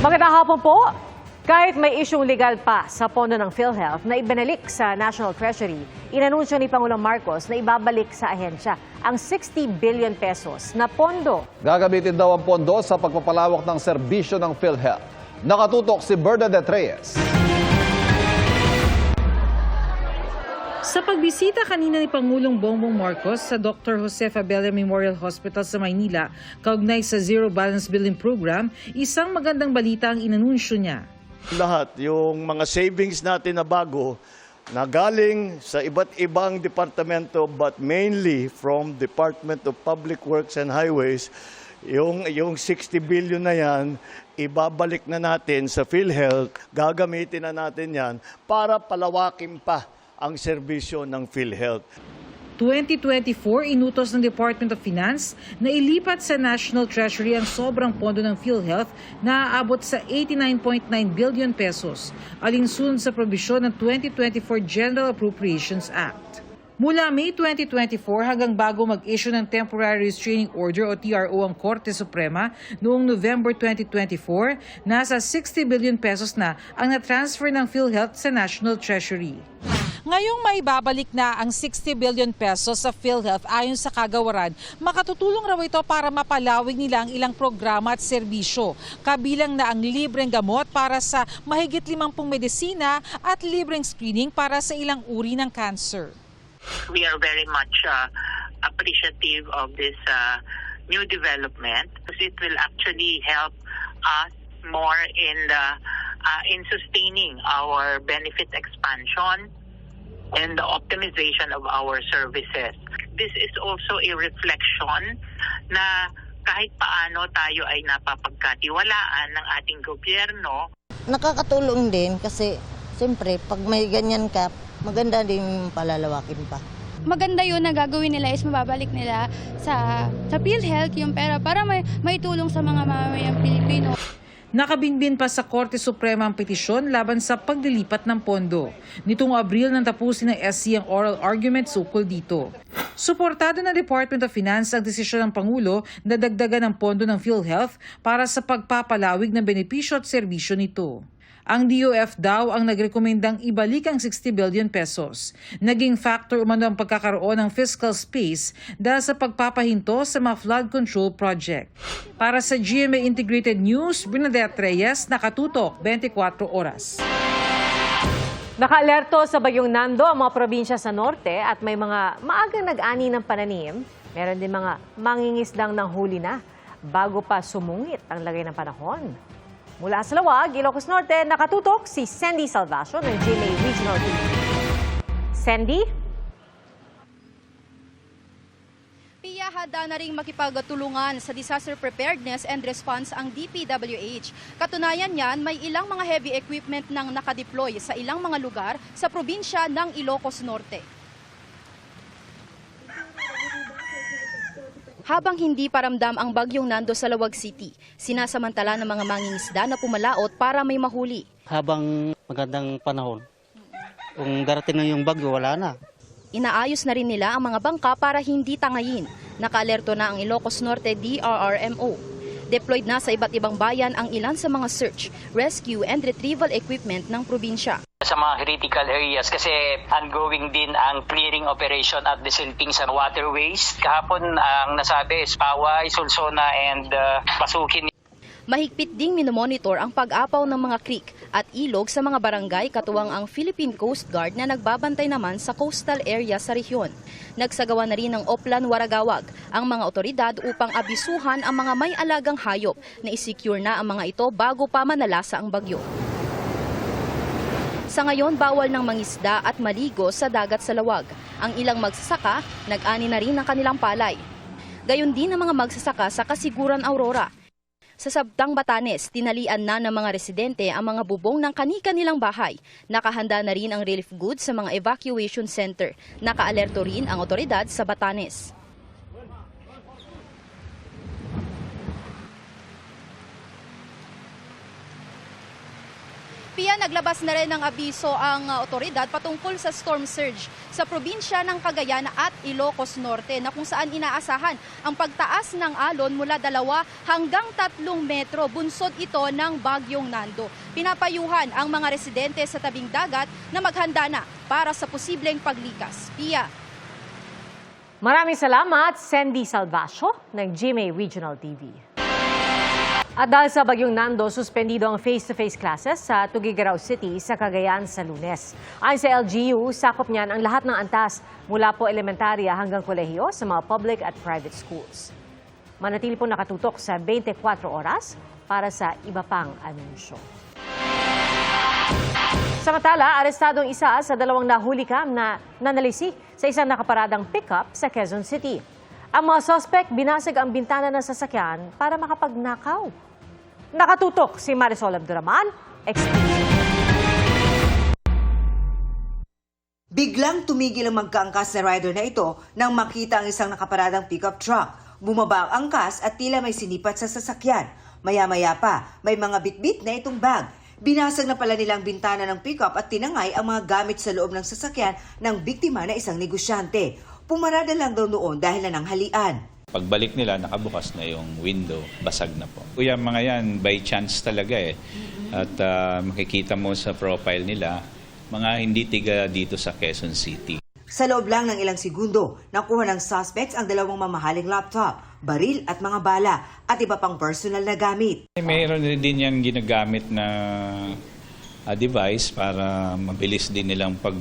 Magandang hapon po. Kahit may isyung legal pa sa pondo ng PhilHealth na ibinalik sa National Treasury, inanunsyo ni Pangulong Marcos na ibabalik sa ahensya ang 60 billion pesos na pondo. Gagamitin daw ang pondo sa pagpapalawak ng serbisyo ng PhilHealth. Nakatutok si Bernadette Reyes. Sa pagbisita kanina ni Pangulong Bongbong Marcos sa Dr. Jose Fabella Memorial Hospital sa Maynila, kaugnay sa Zero Balance Billing Program, isang magandang balita ang inanunsyo niya. Lahat, yung mga savings natin na bago, na galing sa iba't ibang departamento but mainly from Department of Public Works and Highways, yung 60 billion na yan, ibabalik na natin sa PhilHealth, gagamitin na natin yan para palawakin pa ang serbisyo ng PhilHealth. 2024, inutos ng Department of Finance na ilipat sa National Treasury ang sobrang pondo ng PhilHealth na aabot sa 89.9 billion pesos, alinsunod sa probisyon ng 2024 General Appropriations Act. Mula May 2024 hanggang bago mag-issue ng Temporary Restraining Order o TRO ang Korte Suprema noong November 2024, nasa 60 billion pesos na ang na-transfer ng PhilHealth sa National Treasury. Ngayong may babalik na ang 60 billion pesos sa PhilHealth ayon sa kagawaran, makatutulong raw ito para mapalawig nila ang ilang programa at serbisyo, kabilang na ang libreng gamot para sa mahigit 50 medisina at libreng screening para sa ilang uri ng cancer. We are very much appreciative of this new development because it will actually help us more in sustaining our benefit expansion and the optimization of our services. This is also a reflection na kahit paano tayo ay napapagkatiwalaan ng ating gobyerno. Nakakatulong din kasi siyempre pag may ganyan ka, maganda din palalawakin pa. Maganda yun na gagawin nila is mababalik nila sa PhilHealth yung pera para may tulong sa mga mamamayang Pilipino. Nakabinbin pa sa Korte Suprema ang petisyon laban sa paglilipat ng pondo. Nitong Abril nang tapusin ng SC ang oral argument ukol dito. Suportado ng Department of Finance ang desisyon ng Pangulo na dagdagan ang pondo ng PhilHealth para sa pagpapalawig ng benepisyo at serbisyo nito. Ang DOF daw ang nagrekomendang ibalik ang 60 billion pesos. Naging factor umano ang pagkakaroon ng fiscal space dahil sa pagpapahinto sa mga flood control project. Para sa GMA Integrated News, Bernadette Reyes, nakatutok 24 oras. Naka-alerto sa Bagyong Nando ang mga probinsya sa norte at may mga maagang nag-ani ng pananim. Meron din mga mangingisdang ng huli na bago pa sumungit ang lagay ng panahon. Mula sa Lawag, Ilocos Norte, nakatutok si Sandy Salvacio ng GMA Regional TV. Sandy? Pia, handa na ring makipagtulungan sa disaster preparedness and response ang DPWH. Katunayan niyan, may ilang mga heavy equipment nang nakadeploy sa ilang mga lugar sa probinsya ng Ilocos Norte. Habang hindi paramdam ang Bagyong Nando sa Lawag City, sinasamantala ng mga mangingisda na pumalaot para may mahuli. Habang magandang panahon, kung darating na yung bagyo, wala na. Inaayos na rin nila ang mga bangka para hindi tangayin. Naka-alerto na ang Ilocos Norte DRRMO. Deployed na sa iba't ibang bayan ang ilan sa mga search, rescue and retrieval equipment ng probinsya. Sa mga critical areas kasi ongoing din ang clearing operation at disinfecting sa waterways. Kahapon ang nasabi is Paway, Sulsona and Pasukin. Mahigpit ding minomonitor ang pag-apaw ng mga creek at ilog sa mga barangay katuwang ang Philippine Coast Guard na nagbabantay naman sa coastal area sa rehiyon. Nagsagawa na rin ng Oplan Waragawag ang mga otoridad upang abisuhan ang mga may alagang hayop na isecure na ang mga ito bago pa manalasa ang bagyo. Sa ngayon, bawal ng mangisda at maligo sa dagat sa Lawag. Ang ilang magsasaka, nag-ani na rin ng kanilang palay. Gayon din ang mga magsasaka sa Kasiguran Aurora. Sa Sabtang Batanes, tinalian na ng mga residente ang mga bubong ng kani-kanilang bahay. Nakahanda na rin ang relief goods sa mga evacuation center. Naka-alerto rin ang otoridad sa Batanes. Pia, naglabas na rin ng abiso ang otoridad patungkol sa storm surge sa probinsya ng Cagayan at Ilocos Norte na kung saan inaasahan ang pagtaas ng alon mula 2 hanggang 3 metro. Bunsod ito ng Bagyong Nando. Pinapayuhan ang mga residente sa tabing dagat na maghanda na para sa posibleng paglikas. Pia. Maraming salamat, Sandy Salvacio ng GMA Regional TV. At dahil sa Bagyong Nando, suspendido ang face-to-face classes sa Tuguegarao City sa Cagayan sa Lunes. Ayon sa LGU, sakop niyan ang lahat ng antas mula po elementarya hanggang kolehiyo sa mga public at private schools. Manatili po nakatutok sa 24 oras para sa iba pang anunsyo. Samantala, arestadong isa sa 2 nahulikam na nanalisi sa isang nakaparadang pickup sa Quezon City. Ang mga suspect binasag ang bintana ng sasakyan para makapagnakaw. Nakatutok si Marisol Abduraman, exclusive. Biglang tumigil ang magkaangkas na rider na ito nang makita ang isang nakaparadang pickup truck. Bumaba ang angkas at tila may sinipat sa sasakyan. Maya-maya pa, may mga bitbit na itong bag. Binasag na pala nilang bintana ng pickup at tinangay ang mga gamit sa loob ng sasakyan ng biktima na isang negosyante. Pumarada lang daw noon dahil na ng halian. Pagbalik nila, nakabukas na yung window, basag na po. Yung mga yan, by chance talaga eh. At makikita mo sa profile nila, mga hindi tiga dito sa Quezon City. Sa loob lang ng ilang segundo, nakuha ng suspects ang 2 mamahaling laptop, baril at mga bala at iba pang personal na gamit. Mayroon din yan ginagamit na device para mabilis din nilang pag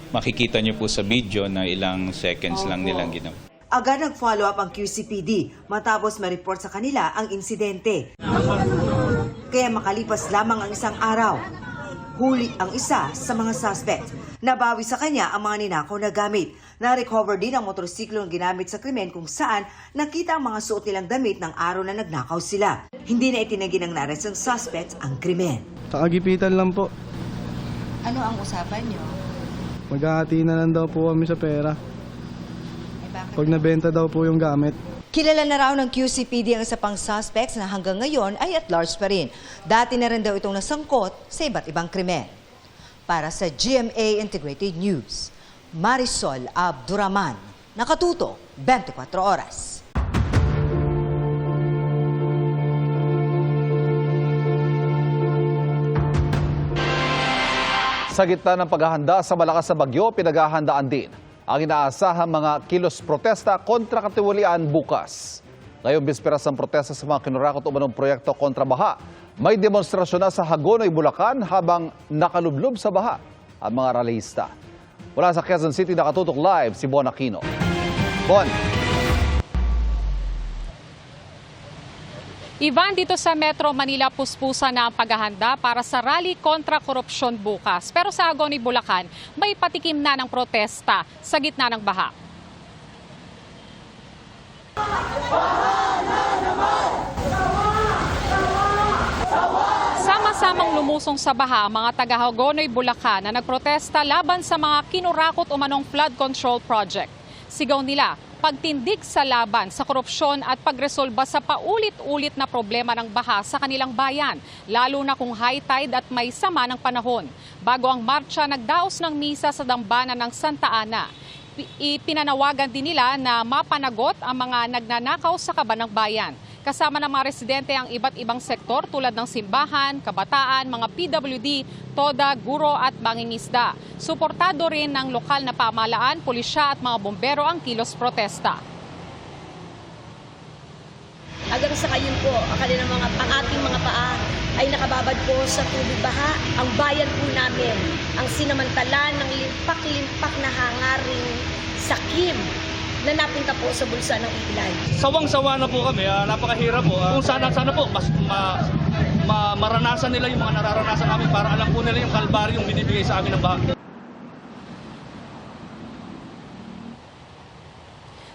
makikita nyo po sa video na ilang seconds lang nilang ginawa. Agad nag-follow up ang QCPD matapos ma-report sa kanila ang insidente. Kaya makalipas lamang ang isang araw, huli ang isa sa mga suspect. Nabawi sa kanya ang mga ninakaw na gamit. Na-recover din ang motorsiklo na ginamit sa krimen kung saan nakita ang mga suot nilang damit ng araw na nagnakaw sila. Hindi na itinagi ng na-arrest ng suspects ang krimen. Kagipitan lang po. Ano ang usapan niyo? Maghahati na lang daw po kami sa pera. Pag nabenta daw po yung gamit. Kilala na raw ng QCPD ang isa pang suspects na hanggang ngayon ay at large pa rin. Dati na rin daw itong nasangkot sa iba't ibang krimen. Para sa GMA Integrated News, Marisol Abduraman, nakatuto 24 oras. Sa gitna ng paghahanda sa malakas na bagyo, pinaghahandaan din ang inaasahang mga kilos protesta kontra katiwalian bukas. Ngayong bisperas ng protesta sa mga kinurakot umanong proyekto kontra baha, may demonstrasyon na sa Hagonoy, Bulacan habang nakalublob sa baha ang mga rallyista. Mula sa Quezon City, nakatutok live si Bon Aquino. Bon. Ivan, dito sa Metro Manila, puspusa na ang paghahanda para sa rally kontra korupsyon bukas. Pero sa Hagonoy, Bulacan, may patikim na ng protesta sa gitna ng baha. Sama-samang lumusong sa baha ang mga taga-Hagonoy, Bulacan na nagprotesta laban sa mga kinurakot umanong flood control project. Sigaw nila, pagtindig sa laban sa korupsyon at pagresolba sa paulit-ulit na problema ng baha sa kanilang bayan, lalo na kung high tide at may sama ng panahon. Bago ang marcha, nagdaos ng misa sa dambana ng Santa Ana. Ipinanawagan din nila na mapanagot ang mga nagnanakaw sa kaban ng bayan. Kasama ng mga residente ang iba't ibang sektor tulad ng simbahan, kabataan, mga PWD, toda, guro at mangingisda. Suportado rin ng lokal na pamahalaan, pulisya at mga bombero ang kilos protesta. Hanggang sa kayon po, ang ating mga paa ay nakababad po sa tubig baha. Ang bayan po namin ang sinamantala ng limpak-limpak na hangaring sakim na napunta po sa bulsa ng ilan. Sawang-sawa na po kami, napakahirap po. Kung sana po maranasan nila yung mga nararanasan namin para alam po nila yung kalbaryong binibigay sa amin ng baha.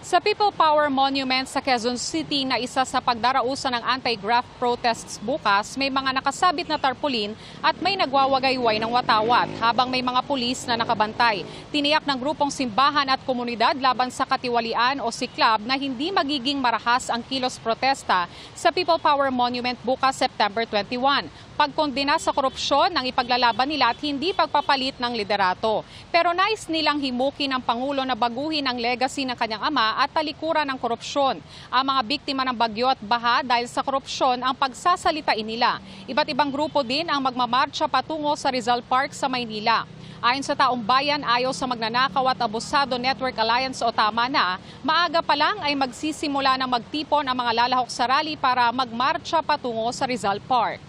Sa People Power Monument sa Quezon City na isa sa pagdarausan ng anti-graft protests bukas, may mga nakasabit na tarpaulin at may nagwawagayway ng watawat habang may mga pulis na nakabantay. Tiniyak ng grupong simbahan at komunidad laban sa katiwalian o siklab na hindi magiging marahas ang kilos protesta sa People Power Monument bukas September 21. pagkondena sa korupsyon ng ipaglalaban nila at hindi pagpapalit ng liderato. Pero nais nilang himukin ng Pangulo na baguhin ang legacy ng kanyang ama at talikuran ng korupsyon. Ang mga biktima ng bagyo at baha dahil sa korupsyon ang pagsasalitain nila. Iba't ibang grupo din ang magmamarcha patungo sa Rizal Park sa Maynila. Ayon sa taong bayan, ayaw sa magnanakaw at abusado Network Alliance o Tama Na, maaga pa lang ay magsisimula ng magtipon ang mga lalahok sa rally para magmarcha patungo sa Rizal Park.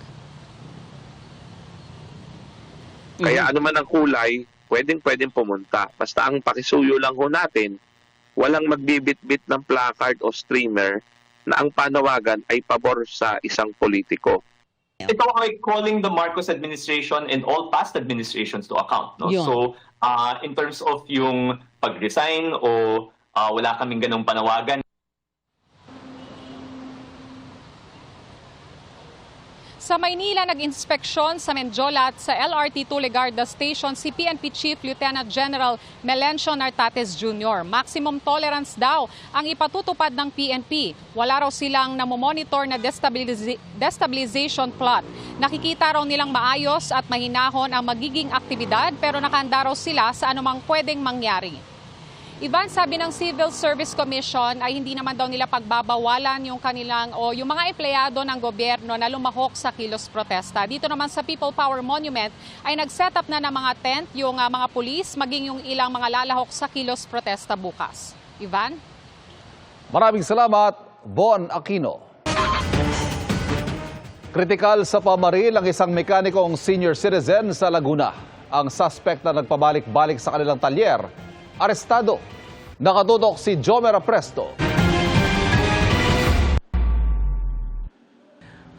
Kaya ano man ang kulay, pwedeng pumunta. Basta ang pakisuyo lang ho natin, walang magbibit-bit ng placard o streamer na ang panawagan ay pabor sa isang politiko. Ito ay calling the Marcos administration and all past administrations to account. No? Yun. So, in terms of yung pag-resign o wala kaming ganong panawagan. Sa Maynila, nag-inspeksyon sa Menjola at sa LRT2 Legarda Station si PNP Chief Lieutenant General Melencio Nartates Jr. Maximum tolerance daw ang ipatutupad ng PNP. Wala raw silang namomonitor na destabilization plot. Nakikita raw nilang maayos at mahinahon ang magiging aktibidad pero nakahanda raw sila sa anumang pwedeng mangyari. Ivan, sabi ng Civil Service Commission ay hindi naman daw nila pagbabawalan yung kanilang o yung mga empleyado ng gobyerno na lumahok sa kilos protesta. Dito naman sa People Power Monument ay nag-set up na ng mga tent yung mga pulis maging yung ilang mga lalahok sa kilos protesta bukas. Ivan? Maraming salamat, Bon Aquino. Kritikal sa pamaril ang isang mekanikong senior citizen sa Laguna. Ang suspect na nagpabalik-balik sa kanilang talyer, arestado. Nakatutok si Jomer Apresto.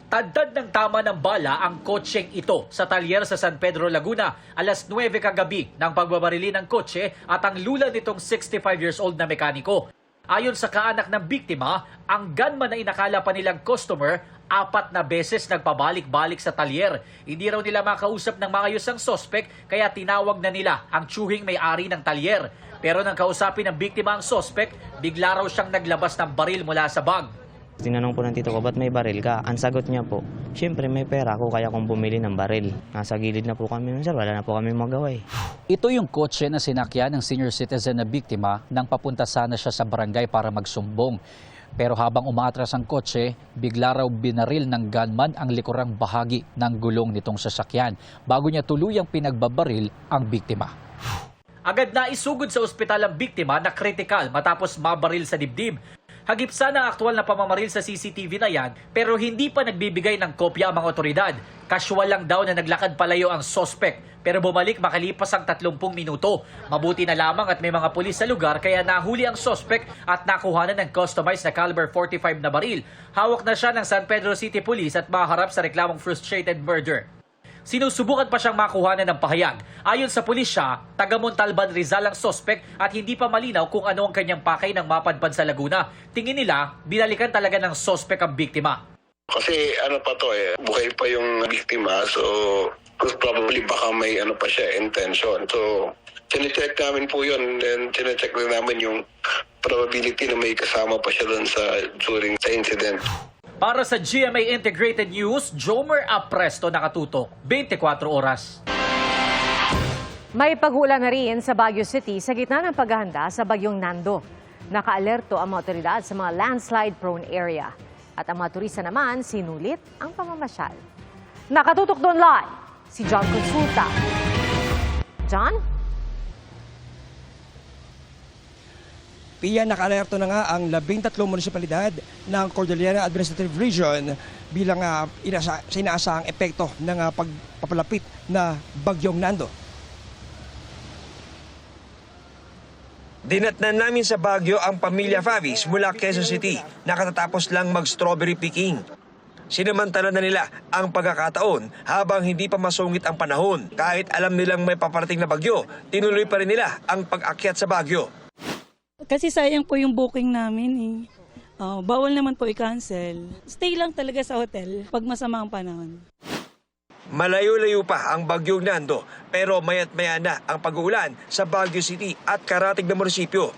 Tadtad ng tama ng bala ang kotseng ito sa talyer sa San Pedro, Laguna. Alas 9 kagabi ng pagbabarili ng kotse at ang lula nitong 65 years old na mekaniko. Ayon sa kaanak ng biktima, ang gunman na inakala pa nilang customer, 4 na beses nagpabalik-balik sa talyer. Hindi raw nila makausap ng maayos ang sospek kaya tinawag na nila ang tsuhing may-ari ng talyer. Pero nang kausapin ng biktima ang sospek, bigla raw siyang naglabas ng baril mula sa bag. Tinanong po ng tito ko, ba't may baril ka? Ang sagot niya po, siyempre may pera ko kaya kong bumili ng baril. Nasa gilid na po kami, sir, wala na po kami magawa eh. Ito yung kotse na sinakyan ng senior citizen na biktima nang papunta sana siya sa barangay para magsumbong. Pero habang umaatras ang kotse, bigla raw binaril ng gunman ang likurang bahagi ng gulong nitong sasakyan bago niya tuluyang pinagbabaril ang biktima. Agad na isugod sa ospital ang biktima na kritikal matapos mabaril sa dibdib. Hagip sana ang aktwal na pamamaril sa CCTV na yan pero hindi pa nagbibigay ng kopya ang mga otoridad. Casual lang daw na naglakad palayo ang sospek pero bumalik makalipas ang 30 minuto. Mabuti na lamang at may mga pulis sa lugar kaya nahuli ang sospek at nakuhanan ng customized na caliber 45 na baril. Hawak na siya ng San Pedro City Police at maharap sa reklamong frustrated murder. Sinusubukan pa siyang makuhanan ng pahayag. Ayon sa pulisya, taga Montalban Rizal ang sospek at hindi pa malinaw kung ano ang kanyang pakay ng mapadpad sa Laguna. Tingin nila, binalikan talaga ng sospek ang biktima. Kasi ano pa to buhay pa yung biktima, so probably baka may ano pa siya, intention. So, chinecheck namin po yun, and chinecheck na namin yung probability na may kasama pa siya doon during sa incident. Para sa GMA Integrated News, Jomer Apresto, nakatutok 24 oras. May pag-ulan na rin sa Baguio City sa gitna ng paghahanda sa bagyong Nando. Naka-alerto ang mga otoridad sa mga landslide-prone area. At ang mga turista naman sinulit ang pamamasyal. Nakatutok doon live si John Consulta. John? Pia, naka-alerto na nga ang 13 munisipalidad ng Cordillera Administrative Region bilang inaasahang epekto ng pagpapalapit na bagyong Nando. Dinatnan namin sa Baguio ang pamilya Favis mula Quezon City na katatapos lang mag-strawberry picking. Sinamantala na nila ang pagkakataon habang hindi pa masungit ang panahon. Kahit alam nilang may paparating na bagyo, tinuloy pa rin nila ang pag-akyat sa Baguio. Kasi sayang po yung booking namin eh. Bawal naman po i-cancel. Stay lang talaga sa hotel pag masama ang panahon. Malayo-layo pa ang bagyong Nando pero mayat-maya na ang pag-uulan sa Baguio City at karatig na munisipyo.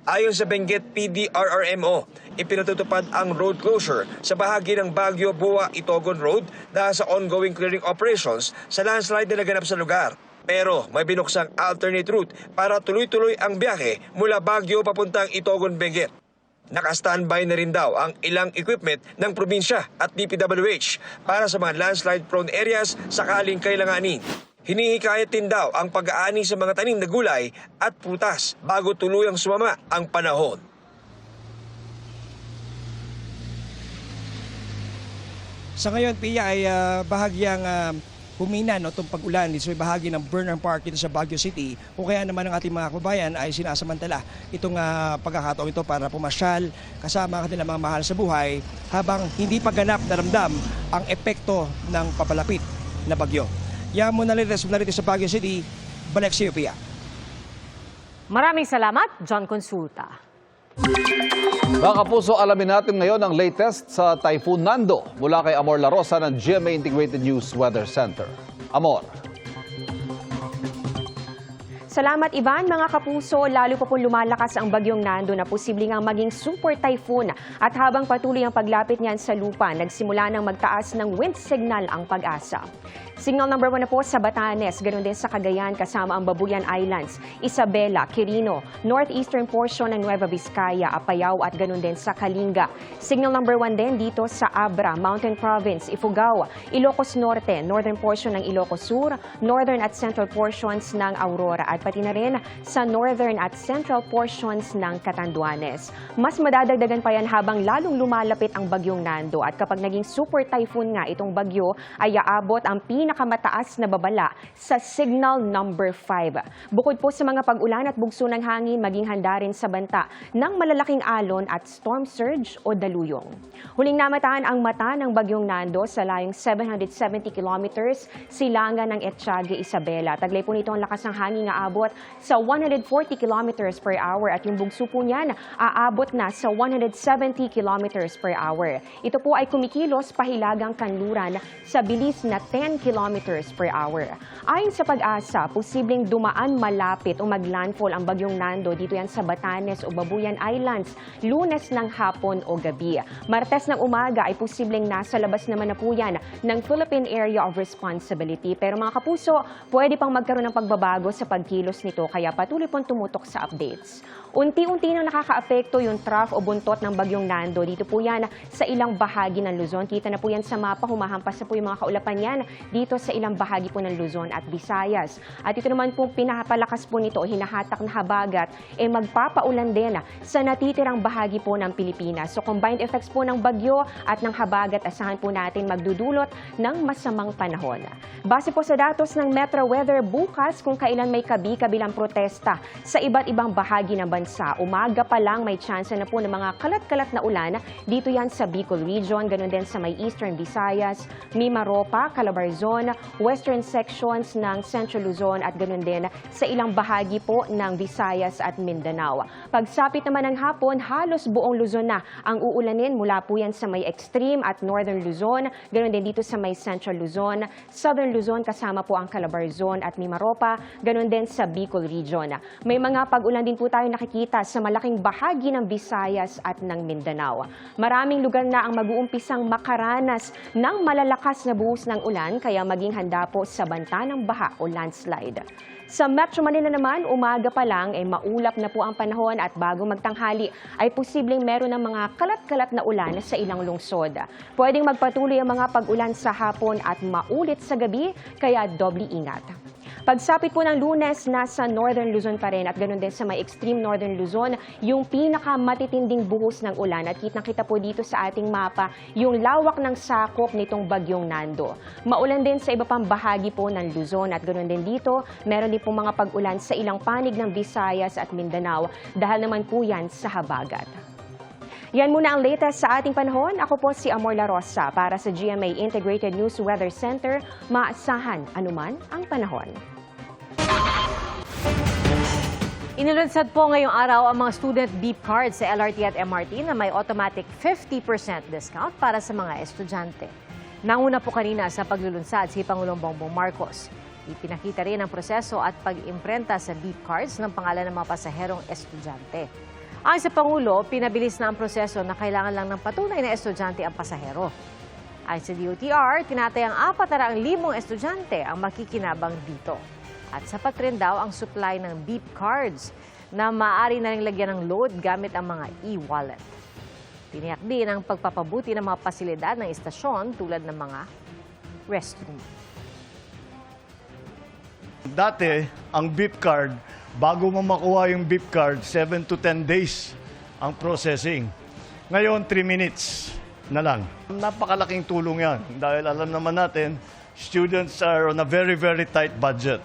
Ayon sa Benguet PDRRMO, ipinatutupad ang road closure sa bahagi ng Baguio-Buwa-Itogon Road dahil sa ongoing clearing operations sa landslide na naganap sa lugar. Pero may binuksang alternate route para tuloy-tuloy ang biyahe mula Baguio papuntang Itogon-Benguet. Naka-standby na rin daw ang ilang equipment ng probinsya at DPWH para sa mga landslide-prone areas sakaling kailanganin. Hinihikayat din daw ang pag-aani sa mga tanim na gulay at prutas bago tuluyang sumama ang panahon. Sa ngayon, Pia, ay bahagyang humina itong pag-ulan dito sa bahagi ng Burnham Park dito sa Baguio City. O kaya naman ang ating mga kababayan ay sinasamantala itong pagkakataon ito para pumasyal kasama ang kanilang mga mahal sa buhay habang hindi pa ganap na ramdam ang epekto ng papalapit na bagyo. Yan muna rin sa Baguio City. Balik sa iyo, Pia. Maraming salamat, John Consulta. Mga kapuso, alamin natin ngayon ang latest sa Typhoon Nando mula kay Amor La Rosa ng GMA Integrated News Weather Center. Amor. Salamat Ivan, mga kapuso, lalo pa pong lumalakas ang bagyong Nando na posibleng ang maging super typhoon at habang patuloy ang paglapit niyan sa lupa, nagsimula ng magtaas ng wind signal ang Pag-asa. Signal number 1 na po sa Batanes, ganoon din sa Cagayan kasama ang Babuyan Islands, Isabela, Quirino, northeastern portion ng Nueva Vizcaya, Apayao at ganoon din sa Kalinga. Signal number 1 din dito sa Abra, Mountain Province, Ifugao, Ilocos Norte, northern portion ng Ilocos Sur, northern at central portions ng Aurora at pati na rin sa northern at central portions ng Catanduanes. Mas madadagdagan pa yan habang lalong lumalapit ang bagyong Nando at kapag naging super typhoon nga itong bagyo ay aabot ang pinakamataas na babala sa signal number 5. Bukod po sa mga pag-ulan at bugso ng hangin, maging handa rin sa banta ng malalaking alon at storm surge o daluyong. Huling namataan ang mata ng bagyong Nando sa layong 770 kilometers silangan ng Etxague, Isabela. Taglay po nito ang lakas ng hangin nga aabot sa 140 kilometers per hour at yung bugso po niyan aabot na sa 170 kilometers per hour. Ito po ay kumikilos pahilagang kanluran sa bilis na 10 kilometers per hour. Ayon sa Pag-asa, posibleng dumaan malapit o maglandfall ang bagyong Nando dito yan sa Batanes o Babuyan Islands, Lunes ng hapon o gabi. Martes ng umaga ay posibleng nasa labas naman na po yan ng Philippine Area of Responsibility. Pero mga kapuso, pwede pang magkaroon ng pagbabago sa pagkilos nito kaya patuloy pong tumutok sa updates. Unti-unti nang nakakaapekto yung trough o buntot ng bagyong Nando. Dito po yan sa ilang bahagi ng Luzon. Kita na po yan sa mapa, humahampas na po yung mga kaulapan yan dito sa ilang bahagi po ng Luzon at Visayas. At ito naman po pinapalakas po nito, hinahatak na habagat, magpapaulan din sa natitirang bahagi po ng Pilipinas. So combined effects po ng bagyo at ng habagat, asahan po natin magdudulot ng masamang panahon. Base po sa datos ng Metro Weather, bukas kung kailan may kabi-kabilang protesta sa iba't ibang bahagi ng bansa, umaga pa lang may tsansa na po ng mga kalat-kalat na ulan dito yan sa Bicol Region, ganun din sa may Eastern Visayas, Mimaropa, Calabarzon, Western sections ng Central Luzon at ganun din sa ilang bahagi po ng Visayas at Mindanao. Pagsapit naman ng hapon, halos buong Luzon na ang uulanin mula po yan sa may extreme at Northern Luzon, ganun din dito sa may Central Luzon, Southern Luzon kasama po ang Calabarzon at Mimaropa, ganun din sa Bicol Region. May mga pag-ulan din po tayo nakikita sa malaking bahagi ng Visayas at ng Mindanao. Maraming lugar na ang mag-uumpisang makaranas ng malalakas na buhos ng ulan kaya maging handa po sa banta ng baha o landslide. Sa Metro Manila naman, umaga pa lang maulap na po ang panahon at bago magtanghali ay posibleng meron ng mga kalat-kalat na ulan sa ilang lungsod. Pwedeng magpatuloy ang mga pag-ulan sa hapon at maulit sa gabi kaya doble ingat. Pagsapit po ng Lunes, nasa Northern Luzon pa rin at ganoon din sa may extreme Northern Luzon, yung pinakamatitinding buhos ng ulan at kitang-kita po dito sa ating mapa yung lawak ng sakop nitong bagyong Nando. Maulan din sa iba pang bahagi po ng Luzon at ganoon din dito, meron din po mga pag-ulan sa ilang panig ng Visayas at Mindanao dahil naman po yan sa habagat. Yan muna ang latest sa ating panahon. Ako po si Amor La Rosa para sa GMA Integrated News Weather Center. Maasahan anuman ang panahon. Inilunsad po ngayong araw ang mga student beep cards sa LRT at MRT na may automatic 50% discount para sa mga estudyante. Nanguna po kanina sa paglulunsad si Pangulong Bongbong Marcos. Ipinakita rin ang proseso at pag-imprenta sa beep cards ng pangalan ng mga pasaherong estudyante. Ayon sa Pangulo, pinabilis na ang proseso na kailangan lang ng patunay na estudyante ang pasahero. Ayon sa DOTR, tinatayang 400,000 estudyante ang makikinabang dito. At sapat rin daw ang supply ng beep cards na maaari na ring lagyan ng load gamit ang mga e-wallet. Tiniyak din ang pagpapabuti ng mga pasilidad ng istasyon tulad ng mga restroom. Dati, ang beep card, bago mo makuha yung beep card, 7 to 10 days ang processing. Ngayon, 3 minutes na lang. Napakalaking tulong yan dahil alam naman natin, students are on a very, very tight budget.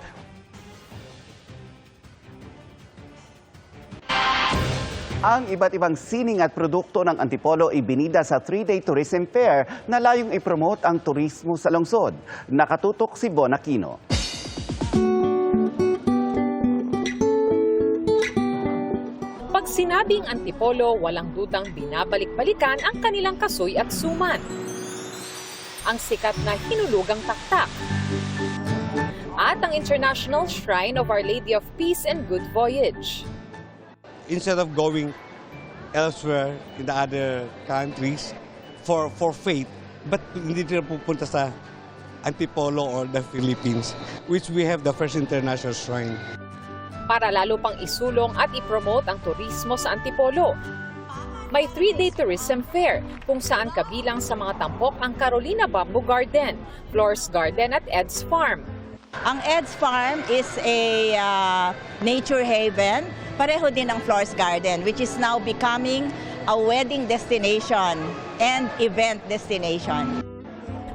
Ang iba't ibang sining at produkto ng Antipolo ibinida sa 3-day tourism fair na layong ipromote ang turismo sa lungsod. Nakatutok si Bon Aquino. Pag sinabing Antipolo, walang dudang binabalik-balikan ang kanilang kasoy at suman. Ang sikat na hinulugang taktak. At ang International Shrine of Our Lady of Peace and Good Voyage. Instead of going elsewhere in the other countries for faith, but hindi na pupunta sa Antipolo or the Philippines, which we have the first international shrine. Para lalo pang isulong at ipromote ang turismo sa Antipolo. May 3-day tourism fair kung saan kabilang sa mga tampok ang Carolina Bamboo Garden, Flores Garden at Ed's Farm. Ang Ed's Farm is a nature haven. Pareho din ang Flores Garden, which is now becoming a wedding destination and event destination.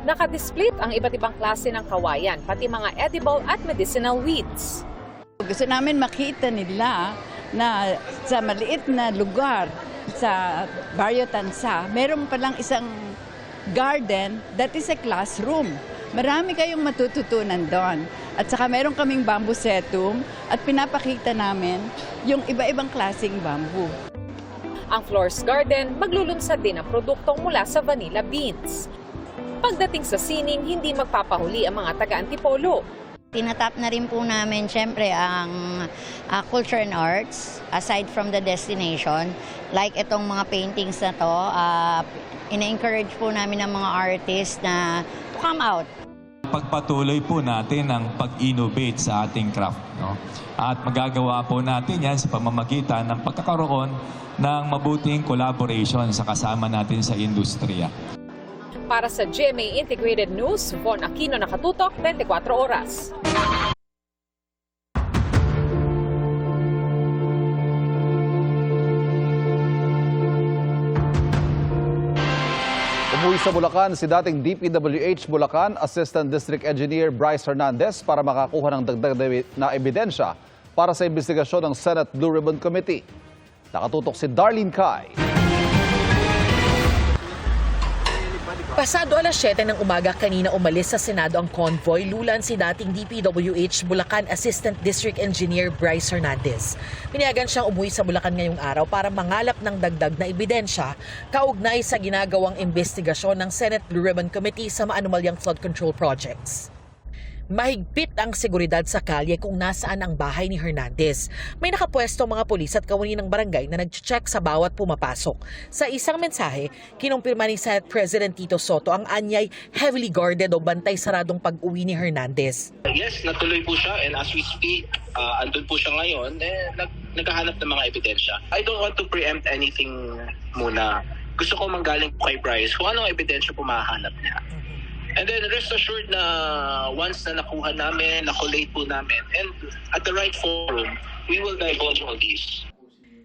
Nakadisplayt ang iba't ibang klase ng kawayan, pati mga edible at medicinal weeds. Gusto namin makita nila na sa maliit na lugar sa Barrio Tansa, meron palang isang garden that is a classroom. Marami kayong matututunan doon. At saka meron kaming bambusetum at pinapakita namin yung iba-ibang klaseng bamboo. Ang Flores Garden, maglulunsad din ang produktong mula sa vanilla beans. Pagdating sa sining, hindi magpapahuli ang mga taga-Antipolo. Tinatap na rin po namin syempre ang culture and arts aside from the destination. Like itong mga paintings na to, ina-encourage po namin ng mga artists na to come out. Pagpatuloy po natin ang pag-innovate sa ating craft. No? At magagawa po natin yan sa pamamagitan ng pagkakaroon ng mabuting collaboration sa kasama natin sa industriya. Para sa GMA Integrated News, Von Aquino, nakatutok, 24 oras. Umuwi sa Bulacan si dating DPWH Bulacan Assistant District Engineer Bryce Hernandez para makakuha ng dagdag na ebidensya para sa investigasyon ng Senate Blue Ribbon Committee. Nakatutok si Darlene Kai. Pasado alas 7 ng umaga kanina umalis sa Senado ang convoy, lulan si dating DPWH Bulacan Assistant District Engineer Bryce Hernandez. Pinayagan siyang umuwi sa Bulacan ngayong araw para mangalap ng dagdag na ebidensya kaugnay sa ginagawang investigasyon ng Senate Blue Ribbon Committee sa maanumalyang flood control projects. Mahigpit ang seguridad sa kalye kung nasaan ang bahay ni Hernandez. May nakapwesto mga pulis at kawani ng barangay na nag-check sa bawat pumapasok. Sa isang mensahe, kinumpirma ni Senate President Tito Soto ang anyay heavily guarded o bantay saradong pag-uwi ni Hernandez. Yes, natuloy po siya and as we speak, andun po siya ngayon, naghahanap ng mga ebidensya. I don't want to preempt anything muna. Gusto ko manggaling po kay Bryce kung anong ebidensya po mahahanap niya. And then rest assured na once na nakuha namin, nakolate po namin, and at the right forum, we will divulge all these.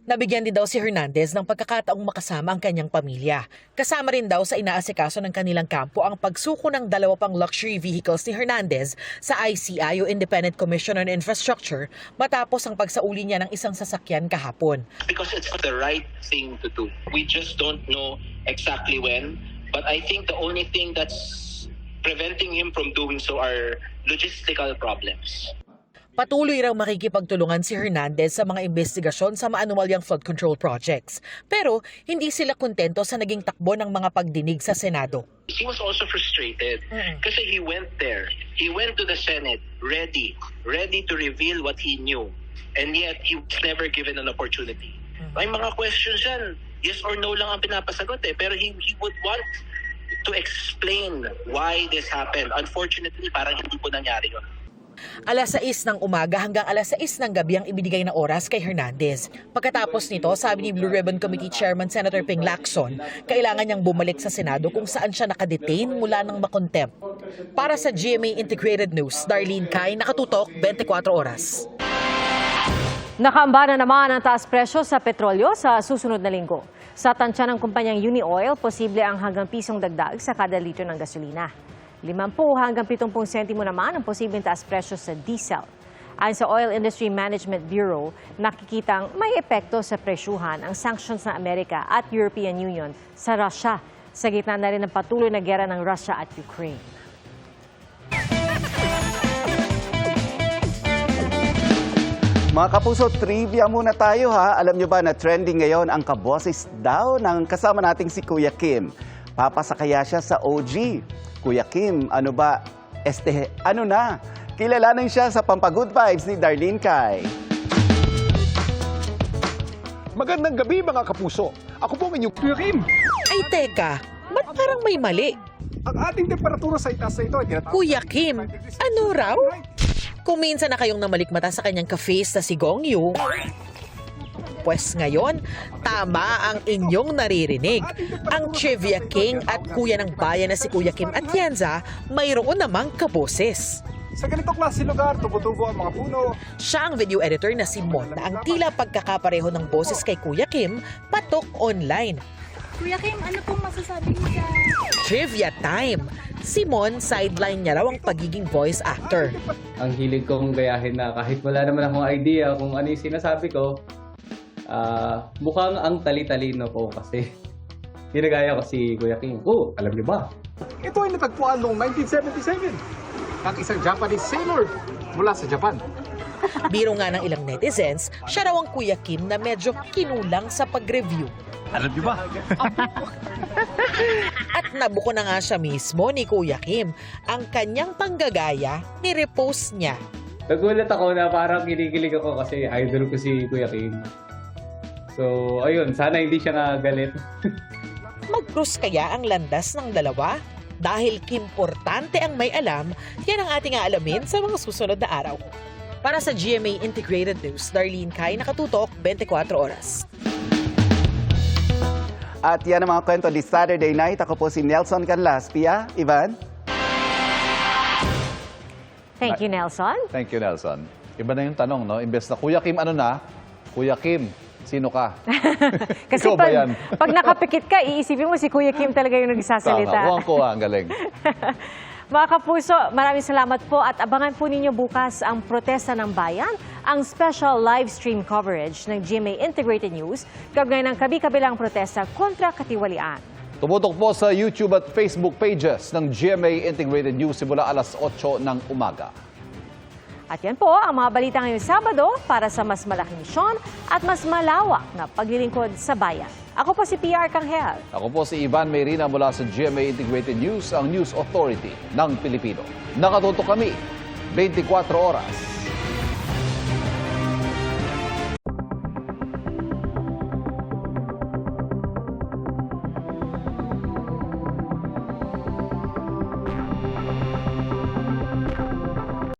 Nabigyan din daw si Hernandez ng pagkakataong makasama ang kanyang pamilya. Kasama rin daw sa inaasikaso ng kanilang kampo ang pagsuko ng 2 pang luxury vehicles ni Hernandez sa ICI o Independent Commission on Infrastructure matapos ang pagsauli niya ng isang sasakyan kahapon. Because it's the right thing to do. We just don't know exactly when, but I think the only thing that's preventing him from doing so are logistical problems. Patuloy raw makikipagtulungan si Hernandez sa mga investigasyon sa maanumalyang flood control projects. Pero hindi sila kontento sa naging takbo ng mga pagdinig sa Senado. He was also frustrated kasi he went there. He went to the Senate ready to reveal what he knew. And yet he was never given an opportunity. May mga questions yan. Yes or no lang ang pinapasagot eh. Pero he would want to explain why this happened. Unfortunately, parang hindi po nangyari yun. Alas 6 ng umaga hanggang alas 6 ng gabi ang ibinigay na oras kay Hernandez. Pagkatapos nito, sabi ni Blue Ribbon Committee Chairman Senator Ping Lacson, kailangan niyang bumalik sa Senado kung saan siya nakadetain mula ng makontempt. Para sa GMA Integrated News, Darlene Kai, nakatutok 24 oras. Nakaamba na naman ang taas presyo sa petrolyo sa susunod na linggo. Sa tansya ng kumpanyang Unioil, posible ang hanggang pisong dagdag sa kada litro ng gasolina. 50 hanggang 70 sentimo naman ang posibleng taas presyo sa diesel. Ayon sa Oil Industry Management Bureau, nakikitang may epekto sa presyuhan ang sanctions ng Amerika at European Union sa Russia, sa gitna na rin ng patuloy na gera ng Russia at Ukraine. Mga kapuso, trivia muna tayo ha. Alam nyo ba na trending ngayon ang kaboses daw ng kasama nating si Kuya Kim? Papasakaya siya sa OG. Kuya Kim, ano ba? Ano na? Kilalanin siya sa Pampagood Vibes ni Darlene Kai. Magandang gabi mga kapuso. Ako po ang inyong Kuya Kim. Ay teka, ba't parang may mali? Ang ating temperatura sa itaas na ito ay tinatawag. Kuya Kim, ano raw? Kung minsan na kayong namalikmata sa kanyang cafe sa si Gong Yu, pues ngayon, tama ang inyong naririnig. Ang Trivia King at kuya ng bayan na si Kuya Kim Atienza, mayroon namang kaboses. Sa ganitong klase lugar, tubo-tubo ang mga puno. Siya ang video editor na si Mon na ang tila pagkakapareho ng boses kay Kuya Kim, patok online. Kuya Kim, ano pong masasabi niyo sa... Trivia time! Si Mon, sideline niya raw ang pagiging voice actor. Ang hilig kong gayahin na kahit wala naman akong idea kung ano yung sinasabi ko, mukhang ang tali-talino ko kasi ginagaya ko si Kuya Kim. Oh, alam niyo ba? Ito ay natagpuan noong 1977. Ang isang Japanese sailor mula sa Japan. Biro nga ng ilang netizens, siya raw ang Kuya Kim na medyo kinulang sa pag-review. Alam niyo ba? At nabuko na nga siya mismo ni Kuya Kim. Ang kanyang panggagaya, ni-repost niya. Nagulat ako na parang kinikilig ako kasi idol ko si Kuya Kim. So, ayun, sana hindi siya nga galit. Mag-cruise kaya ang landas ng dalawa? Dahil kimportante ang may alam, yan ang ating aalamin sa mga susunod na araw. Para sa GMA Integrated News, Darlene Kai, nakatutok 24 oras. At yan ang mga kwento this Saturday night. Ako po si Nelson Canlas. Pia, Ivan? Thank you, Nelson. Thank you, Nelson. Iba na yung tanong, no? Imbes na, Kuya Kim, ano na? Kuya Kim, sino ka? Kasi Ikaw ba yan? pag nakapikit ka, iisipin mo si Kuya Kim talaga yung nagsasalita. Tama, kuha, ang galing. Mga kapuso, maraming salamat po at abangan po ninyo bukas ang protesta ng bayan, ang special live stream coverage ng GMA Integrated News, kaugnay ng kabi-kabilang protesta kontra katiwalian. Tumutok po sa YouTube at Facebook pages ng GMA Integrated News simula alas 8 ng umaga. At yan po ang mga balita ngayong Sabado para sa mas malaking misyon at mas malawak na paglilingkod sa bayan. Ako po si PR Kanghel. Ako po si Ivan Mayrina mula sa GMA Integrated News, ang News Authority ng Pilipino. Nakatutok kami 24 oras.